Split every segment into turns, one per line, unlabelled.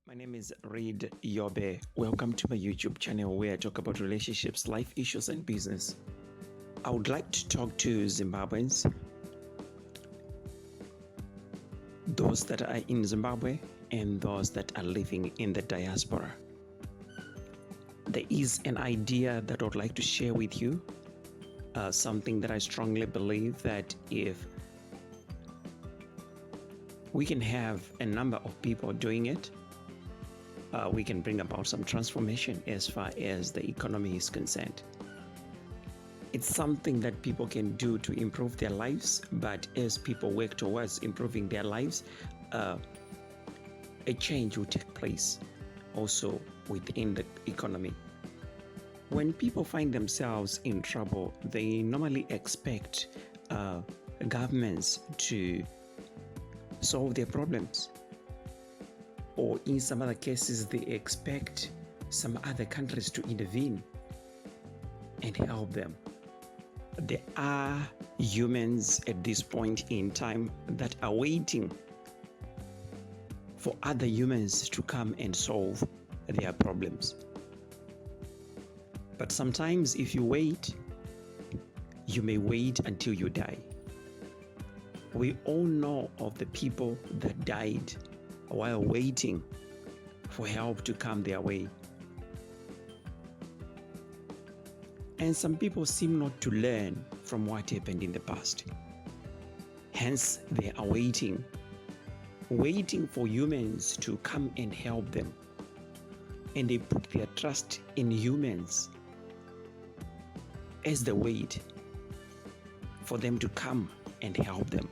My name is Reid Yobe. Welcome to my YouTube channel where I talk about relationships, life issues, and business. I would like to talk to Zimbabweans, those that are in Zimbabwe and those that are living in the diaspora. There is an idea that I would like to share with you, something that I strongly believe that if we can have a number of people doing it, we can bring about some transformation as far as the economy is concerned. It's something that people can do to improve their lives, but as people work towards improving their lives, a change will take place also within the economy. When people find themselves in trouble, they normally expect governments to solve their problems. Or in some other cases, they expect some other countries to intervene and help them. There are humans at this point in time that are waiting for other humans to come and solve their problems. But sometimes if you wait, you may wait until you die. We all know of the people that died while waiting for help to come their way. And some people seem not to learn from what happened in the past. Hence, they are waiting for humans to come and help them. And they put their trust in humans as the wait for them to come and help them.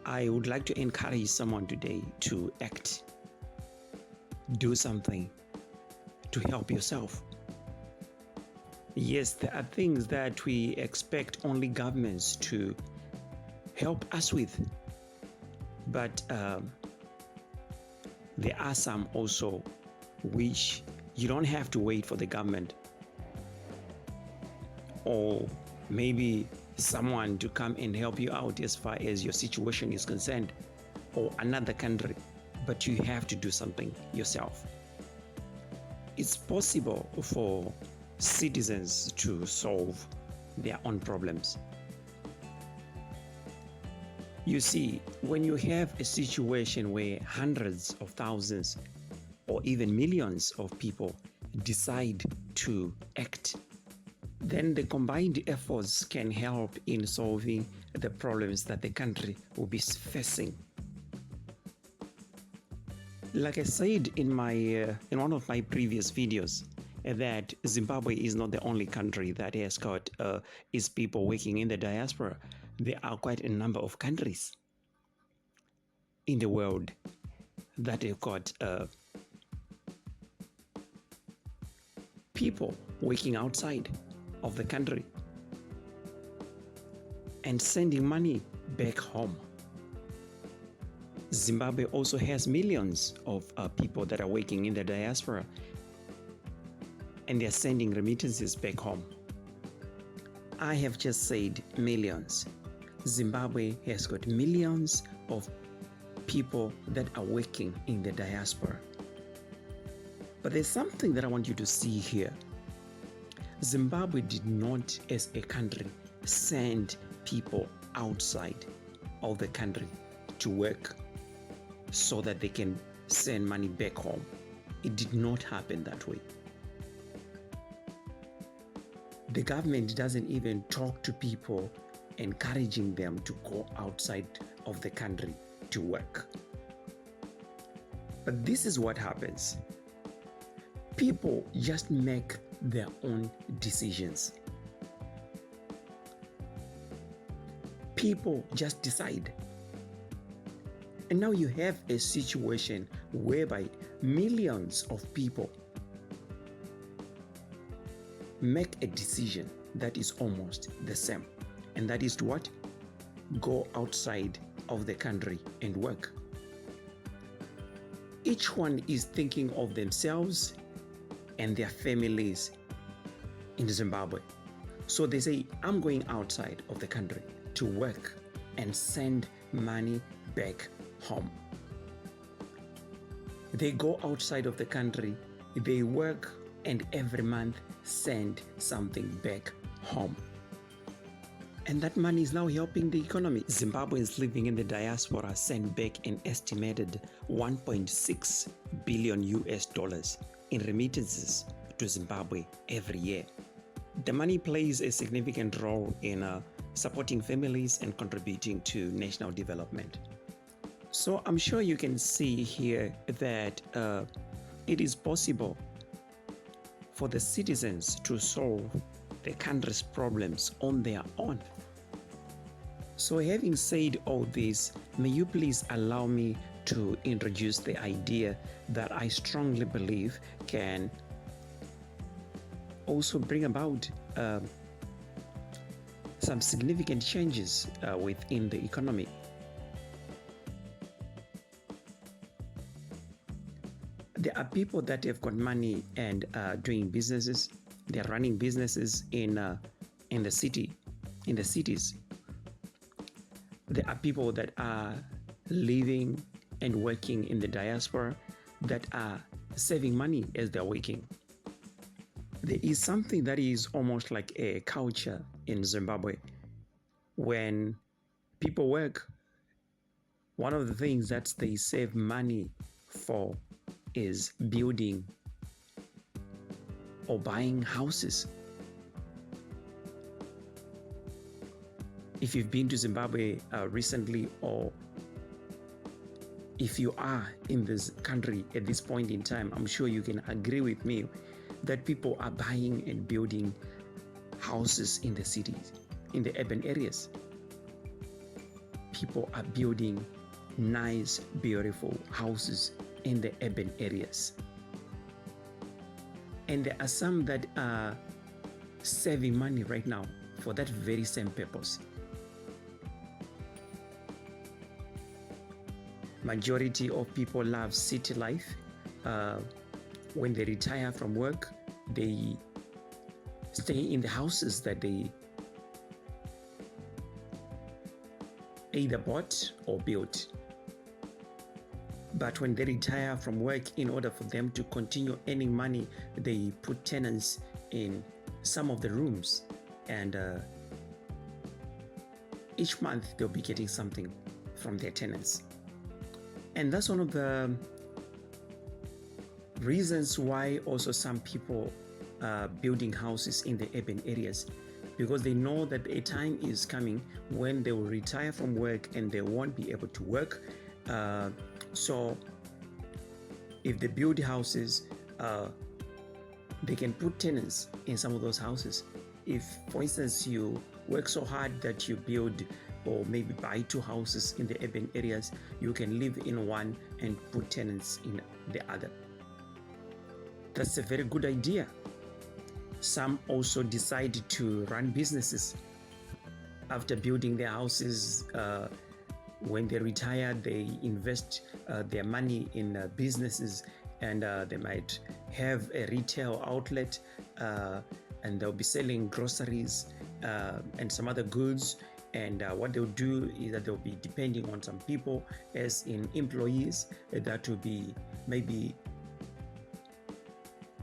I would like to encourage someone today to act, do something to help yourself. Yes, there are things that we expect only governments to help us with, but there are some also which you don't have to wait for the government or maybe someone to come and help you out as far as your situation is concerned, or another country, but you have to do something yourself. It's possible for citizens to solve their own problems. You see, when you have a situation where hundreds of thousands or even millions of people decide to act, then the combined efforts can help in solving the problems that the country will be facing. Like I said in one of my previous videos, that Zimbabwe is not the only country that has got its people working in the diaspora. There are quite a number of countries in the world that have got people working outside of the country and sending money back home. Zimbabwe also has millions of people that are working in the diaspora, and they're sending remittances back home. I have just said millions. Zimbabwe has got millions of people that are working in the diaspora. But there's something that I want you to see here. Zimbabwe did not, as a country, send people outside of the country to work so that they can send money back home. It did not happen that way. The government doesn't even talk to people, encouraging them to go outside of the country to work. But this is what happens. People just make their own decisions. People just decide. And now you have a situation whereby millions of people make a decision that is almost the same. And that is to what? Go outside of the country and work. Each one is thinking of themselves and their families in Zimbabwe. So they say, I'm going outside of the country to work and send money back home. They go outside of the country, they work, and every month send something back home. And that money is now helping the economy. Zimbabweans living in the diaspora send back an estimated 1.6 billion US dollars in remittances to Zimbabwe every year. The money plays a significant role in supporting families and contributing to national development. So I'm sure you can see here that it is possible for the citizens to solve the country's problems on their own. So having said all this, may you please allow me to introduce the idea that I strongly believe can also bring about some significant changes within the economy. There are people that have got money and doing businesses. They're running businesses in the cities. There are people that are living and working in the diaspora that are saving money as they're working. There is something that is almost like a culture in Zimbabwe. When people work, one of the things that they save money for is building or buying houses. If you've been to Zimbabwe recently, or if you are in this country at this point in time, I'm sure you can agree with me that people are buying and building houses in the cities, in the urban areas. People are building nice, beautiful houses in the urban areas. And there are some that are saving money right now for that very same purpose. Majority of people love city life. When they retire from work, they stay in the houses that they either bought or built. But when they retire from work, in order for them to continue earning money, they put tenants in some of the rooms, and each month they'll be getting something from their tenants. And that's one of the reasons why also some people are building houses in the urban areas, because they know that a time is coming when they will retire from work and they won't be able to work. So if they build houses, they can put tenants in some of those houses. If, for instance, you work so hard that you build or maybe buy 2 houses in the urban areas, you can live in one and put tenants in the other. That's a very good idea. Some also decide to run businesses. After building their houses, when they retire, they invest their money in businesses, and they might have a retail outlet, and they'll be selling groceries and some other goods. And what they'll do is that they'll be depending on some people as in employees that will be maybe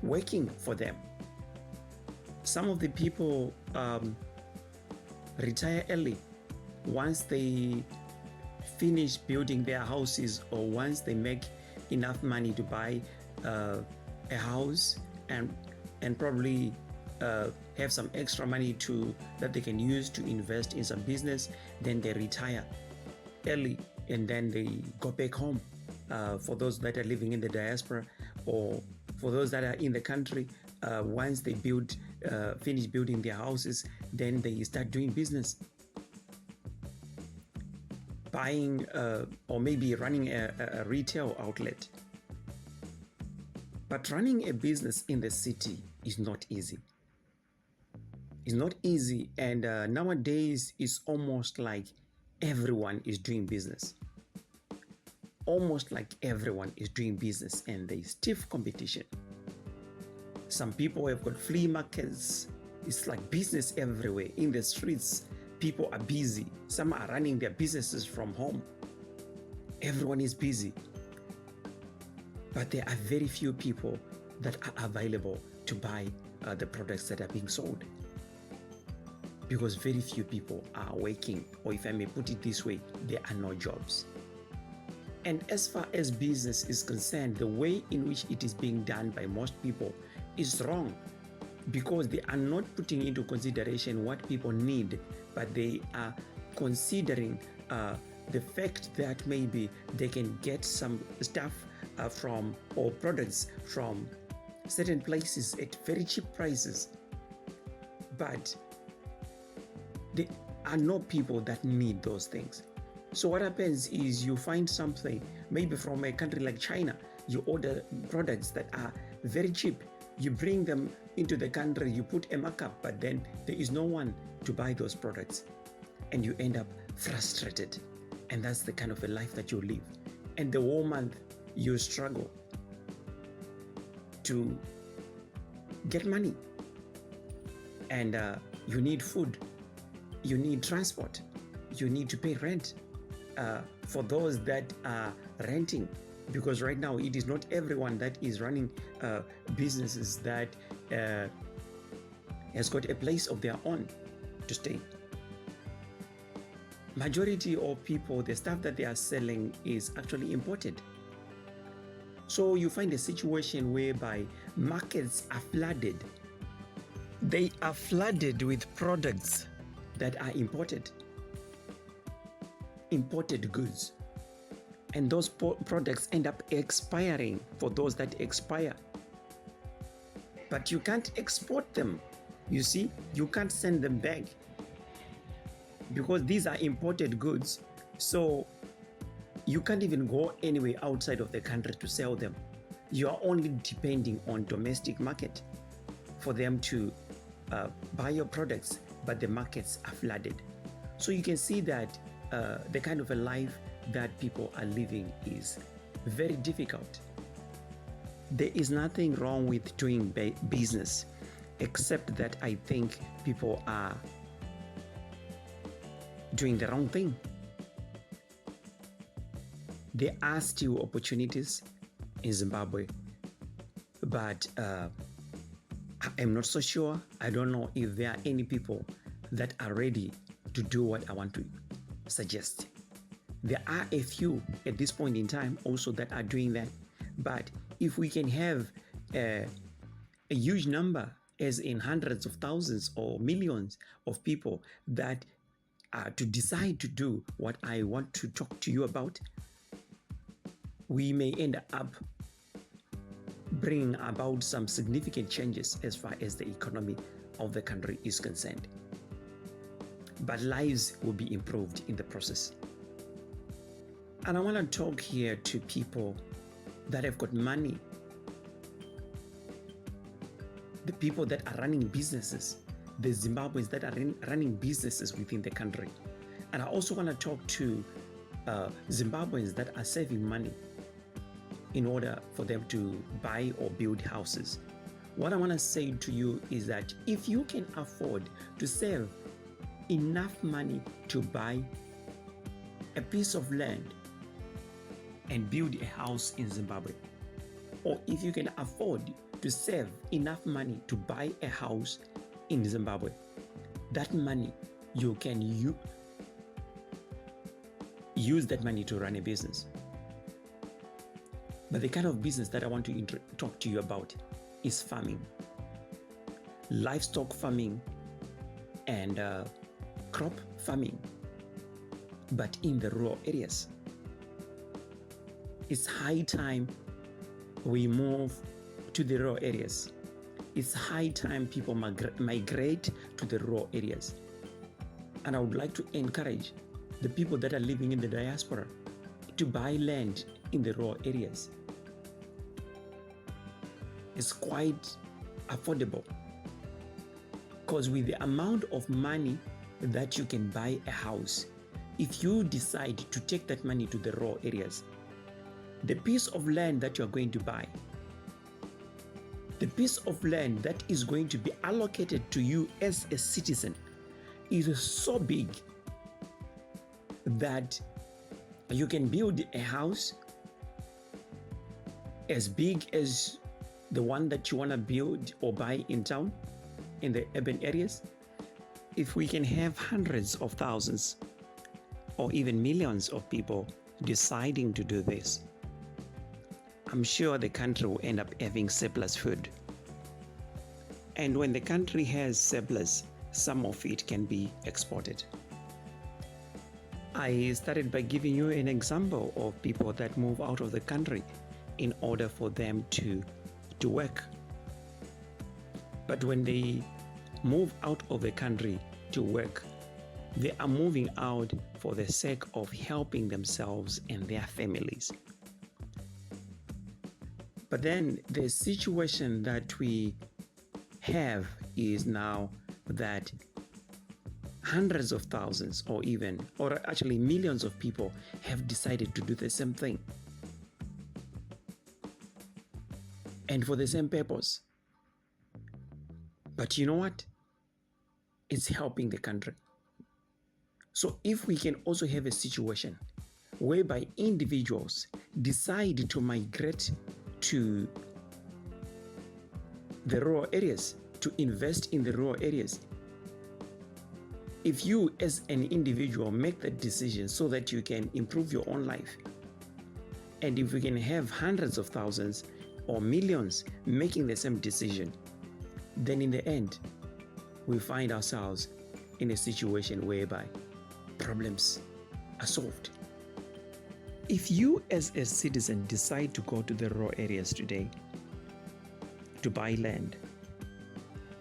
working for them. Some of the people retire early once they finish building their houses, or once they make enough money to buy a house and probably have some extra money that they can use to invest in some business. Then they retire early, and then they go back home. For those that are living in the diaspora, or for those that are in the country, once they finish building their houses, then they start doing business, buying or maybe running a retail outlet. But running a business in the city is not easy. It's not easy, and nowadays it's almost like everyone is doing business. Almost like everyone is doing business, and there is stiff competition. Some people have got flea markets. It's like business everywhere. In the streets, people are busy. Some are running their businesses from home. Everyone is busy. but there are very few people that are available to buy the products that are being sold, because very few people are working, or if I may put it this way, there are no jobs. And as far as business is concerned, the way in which it is being done by most people is wrong, because they are not putting into consideration what people need, but they are considering the fact that maybe they can get some stuff from, or products from certain places at very cheap prices, but there are no people that need those things. So what happens is you find something maybe from a country like China, you order products that are very cheap, you bring them into the country, you put a markup, but then there is no one to buy those products, and you end up frustrated. And that's the kind of a life that you live. And the whole month you struggle to get money, and you need food, you need transport, you need to pay rent for those that are renting, because right now it is not everyone that is running businesses that has got a place of their own to stay. Majority of people, the stuff that they are selling is actually imported. So you find a situation whereby markets are flooded. They are flooded with products that are imported goods. And those products end up expiring for those that expire. But you can't export them. You see, you can't send them back, because these are imported goods. So you can't even go anywhere outside of the country to sell them. You are only depending on domestic market for them to buy your products, but the markets are flooded. So you can see that the kind of a life that people are living is very difficult. There is nothing wrong with doing business, except that I think people are doing the wrong thing. There are still opportunities in Zimbabwe, but I'm not so sure. I don't know if there are any people that are ready to do what I want to suggest. There are a few at this point in time also that are doing that, but if we can have a huge number, as in hundreds of thousands or millions of people that are to decide to do what I want to talk to you about, we may end up bringing about some significant changes as far as the economy of the country is concerned. But lives will be improved in the process. And I want to talk here to people that have got money, the people that are running businesses, the Zimbabweans that are running businesses within the country. And I also want to talk to Zimbabweans that are saving money in order for them to buy or build houses. What I want to say to you is that if you can afford to save enough money to buy a piece of land and build a house in Zimbabwe, or if you can afford to save enough money to buy a house in Zimbabwe, that money you can use that money to run a business. But the kind of business that I want to talk to you about is farming, livestock farming, and crop farming, but in the rural areas. It's high time we move to the rural areas. It's high time people migrate to the rural areas. And I would like to encourage the people that are living in the diaspora to buy land in the rural areas. It's quite affordable, because with the amount of money that you can buy a house, if you decide to take that money to the rural areas, the piece of land that you're going to buy, the piece of land that is going to be allocated to you as a citizen, is so big that you can build a house as big as the one that you want to build or buy in town, in the urban areas, if we can have hundreds of thousands or even millions of people deciding to do this, I'm sure the country will end up having surplus food. And when the country has surplus, some of it can be exported. I started by giving you an example of people that move out of the country in order for them to work. But when they move out of the country to work, they are moving out for the sake of helping themselves and their families. But then the situation that we have is now that hundreds of thousands or actually millions of people have decided to do the same thing. And for the same purpose. But you know what? It's helping the country. So if we can also have a situation whereby individuals decide to migrate to the rural areas, to invest in the rural areas, if you as an individual make that decision so that you can improve your own life, and if we can have hundreds of thousands or millions making the same decision, then in the end, we find ourselves in a situation whereby problems are solved. If you as a citizen decide to go to the rural areas today to buy land,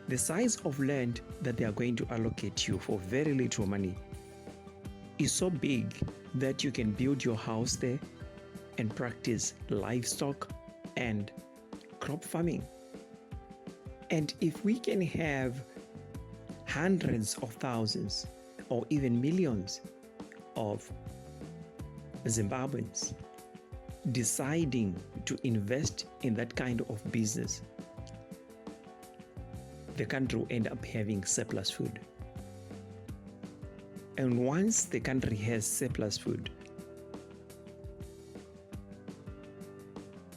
the size of land that they are going to allocate you for very little money is so big that you can build your house there and practice livestock and crop farming. And if we can have hundreds of thousands or even millions of Zimbabweans deciding to invest in that kind of business, the country will end up having surplus food. And once the country has surplus food,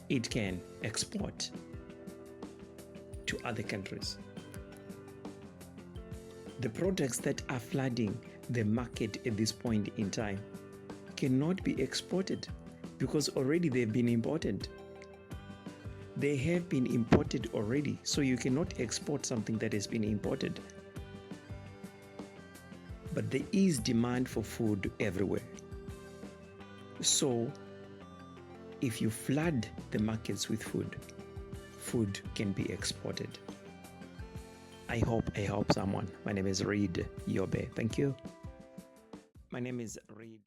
it can export to other countries. The products that are flooding the market at this point in time cannot be exported because already they've been imported. They have been imported already, so you cannot export something that has been imported. But there is demand for food everywhere. So if you flood the markets with food, food can be exported. I hope I help someone. My name is Reed Yobe. Thank you. My name is Reed.